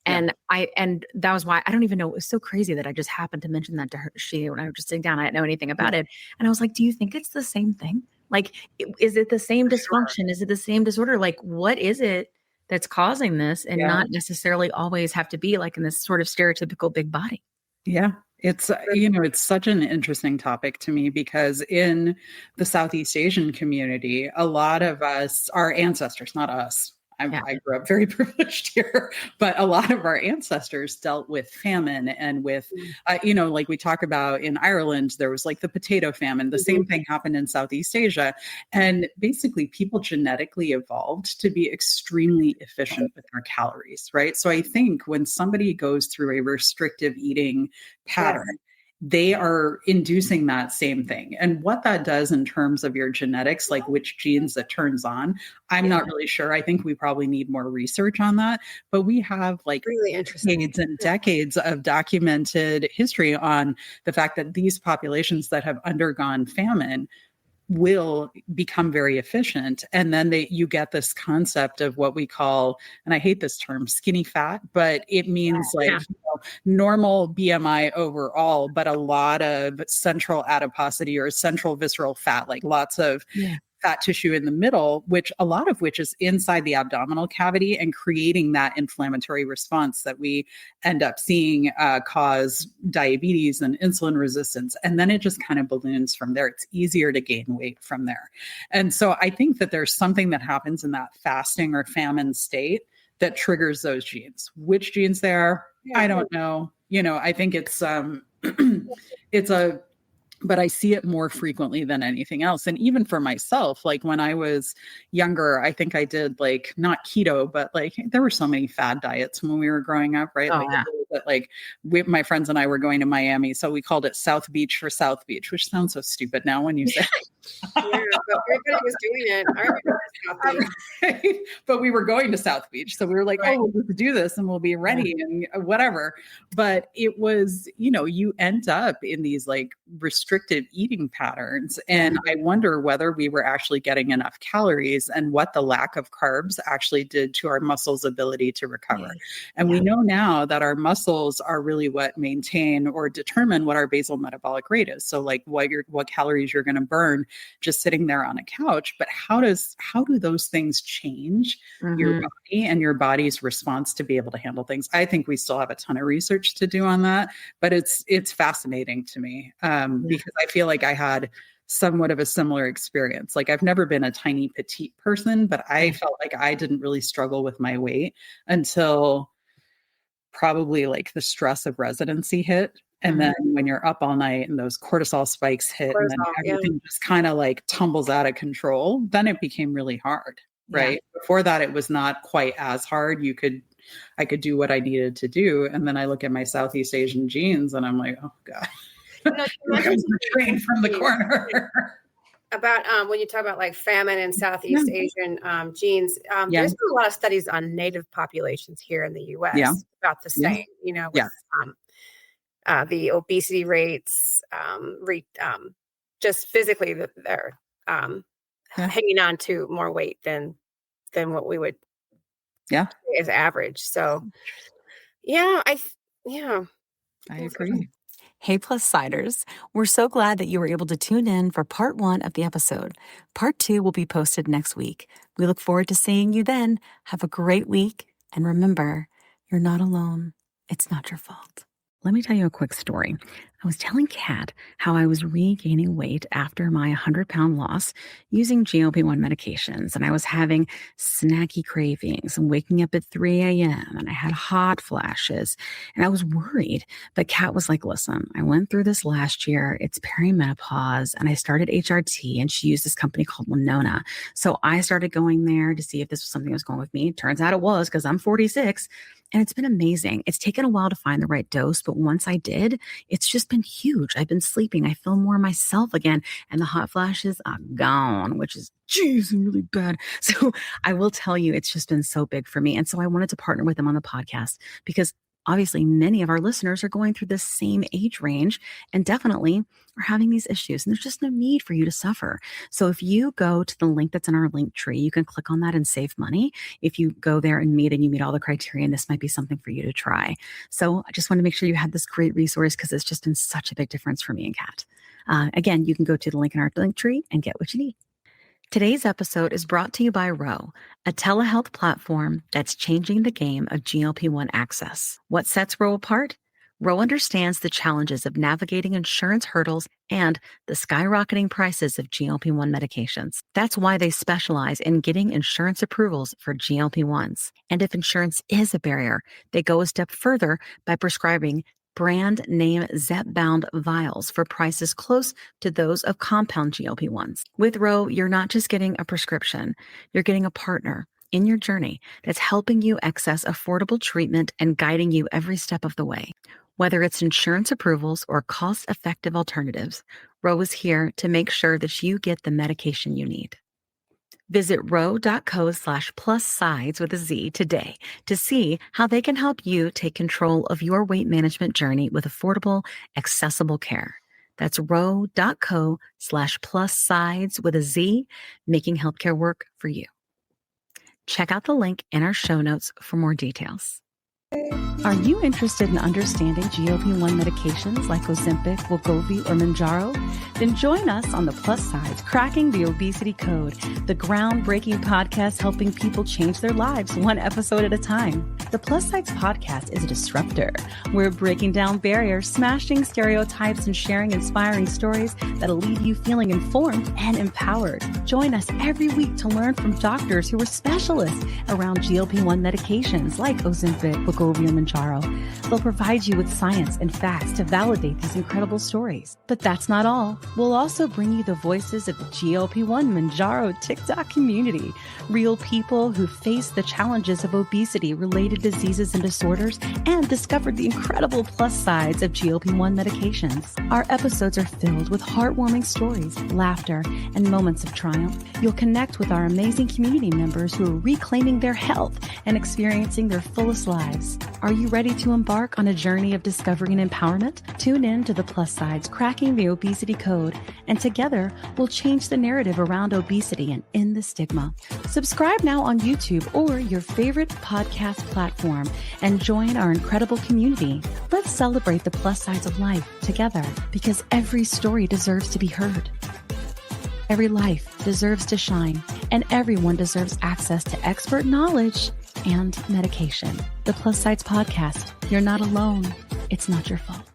And and that was why I don't even know. It was so crazy that I just happened to mention that to her. When I was just sitting down, I didn't know anything about it. And I was like, do you think it's the same thing? Like, is it the same dysfunction? Is it the same disorder? Like, what is it that's causing this, and not necessarily always have to be like in this sort of stereotypical big body? Yeah. It's, it's such an interesting topic to me, because in the Southeast Asian community, a lot of us, our ancestors, not us, I grew up very privileged here, but a lot of our ancestors dealt with famine and with, like we talk about in Ireland, there was like the potato famine. The same thing happened in Southeast Asia. And basically people genetically evolved to be extremely efficient with their calories, right? So I think when somebody goes through a restrictive eating pattern, they are inducing that same thing. And what that does in terms of your genetics, like which genes that turns on, I'm not really sure. I think we probably need more research on that. But we have like really interesting decades and decades of documented history on the fact that these populations that have undergone famine will become very efficient. And then you get this concept of what we call, and I hate this term, skinny fat, but it means normal BMI overall, but a lot of central adiposity or central visceral fat, like lots of fat tissue in the middle, which a lot of which is inside the abdominal cavity and creating that inflammatory response that we end up seeing cause diabetes and insulin resistance. And then it just kind of balloons from there. It's easier to gain weight from there. And so I think that there's something that happens in that fasting or famine state that triggers those genes. Which genes they are, I don't know. I think it's but I see it more frequently than anything else. And even for myself, like when I was younger, I think I did like not keto, but like there were so many fad diets when we were growing up, right? My friends and I were going to Miami, so we called it South Beach for South Beach, which sounds so stupid now when you say but everybody was doing it. I remember South Beach. But we were going to South Beach. So we were like, we'll just do this and we'll be ready and whatever. But it was, you end up in these like restrictive eating patterns. And I wonder whether we were actually getting enough calories and what the lack of carbs actually did to our muscles' ability to recover. And we know now that our muscles are really what maintain or determine what our basal metabolic rate is. So like what calories you're going to burn just sitting there on a couch. But how do those things change your body and your body's response to be able to handle things? I think we still have a ton of research to do on that, but it's fascinating to me because I feel like I had somewhat of a similar experience. Like I've never been a tiny petite person, but I felt like I didn't really struggle with my weight until probably like the stress of residency hit. And then when you're up all night and those cortisol spikes hit and then everything just kind of like tumbles out of control, then it became really hard, right? Before that, it was not quite as hard. I could do what I needed to do. And then I look at my Southeast Asian genes and I'm like, oh God, trained from the corner. About when you talk about like famine and Southeast Asian genes, there's been a lot of studies on native populations here in the U.S. about the same, with the obesity rates, just physically that they're hanging on to more weight than what we would say is average. So I agree. Hey, Plus Siders, we're so glad that you were able to tune in for part 1 of the episode. Part 2 will be posted next week. We look forward to seeing you then. Have a great week. And remember, you're not alone. It's not your fault. Let me tell you a quick story. I was telling Kat how I was regaining weight after my 100-pound loss using GLP-1 medications, and I was having snacky cravings and waking up at 3 a.m., and I had hot flashes, and I was worried. But Kat was like, listen, I went through this last year. It's perimenopause, and I started HRT, and she used this company called Winona. So I started going there to see if this was something that was going with me. Turns out it was, because I'm 46. And it's been amazing. It's taken a while to find the right dose, but once I did, it's just been huge. I've been sleeping. I feel more myself again, and the hot flashes are gone, which is, really bad. So I will tell you, it's just been so big for me. And so I wanted to partner with them on the podcast because obviously many of our listeners are going through this same age range and definitely are having these issues. And there's just no need for you to suffer. So if you go to the link that's in our link tree, you can click on that and save money. If you go there and you meet all the criteria, and this might be something for you to try. So I just want to make sure you had this great resource because it's just been such a big difference for me and Kat. Again, you can go to the link in our link tree and get what you need. Today's episode is brought to you by Ro, a telehealth platform that's changing the game of GLP-1 access. What sets Ro apart? Ro understands the challenges of navigating insurance hurdles and the skyrocketing prices of GLP-1 medications. That's why they specialize in getting insurance approvals for GLP-1s. And if insurance is a barrier, they go a step further by prescribing brand name Zepbound vials for prices close to those of compound GLP-1s. With Ro, you're not just getting a prescription, you're getting a partner in your journey that's helping you access affordable treatment and guiding you every step of the way. Whether it's insurance approvals or cost-effective alternatives, Ro is here to make sure that you get the medication you need. Visit ro.co/plussides with a Z today to see how they can help you take control of your weight management journey with affordable, accessible care. That's ro.co/plussides with a Z, making healthcare work for you. Check out the link in our show notes for more details. Are you interested in understanding GLP-1 medications like Ozempic, Wegovy, or Mounjaro? Then join us on the Plus Sides, Cracking the Obesity Code, the groundbreaking podcast helping people change their lives one episode at a time. The Plus Sides podcast is a disruptor. We're breaking down barriers, smashing stereotypes, and sharing inspiring stories that'll leave you feeling informed and empowered. Join us every week to learn from doctors who are specialists around GLP-1 medications like Ozempic, Wegovy, or Mounjaro. They'll provide you with science and facts to validate these incredible stories. But that's not all. We'll also bring you the voices of the GLP-1 Mounjaro TikTok community, real people who face the challenges of obesity-related diseases and disorders and discovered the incredible plus sides of GLP-1 medications. Our episodes are filled with heartwarming stories, laughter, and moments of triumph. You'll connect with our amazing community members who are reclaiming their health and experiencing their fullest lives. Are you ready to embark on a journey of discovery and empowerment? Tune in to the Plus Sides, Cracking the Obesity Code, and together we'll change the narrative around obesity and end the stigma. Subscribe now on YouTube or your favorite podcast platform and join our incredible community. Let's celebrate the plus sides of life together because every story deserves to be heard. Every life deserves to shine, and everyone deserves access to expert knowledge and medication. The Plus Sides Podcast. You're not alone. It's not your fault.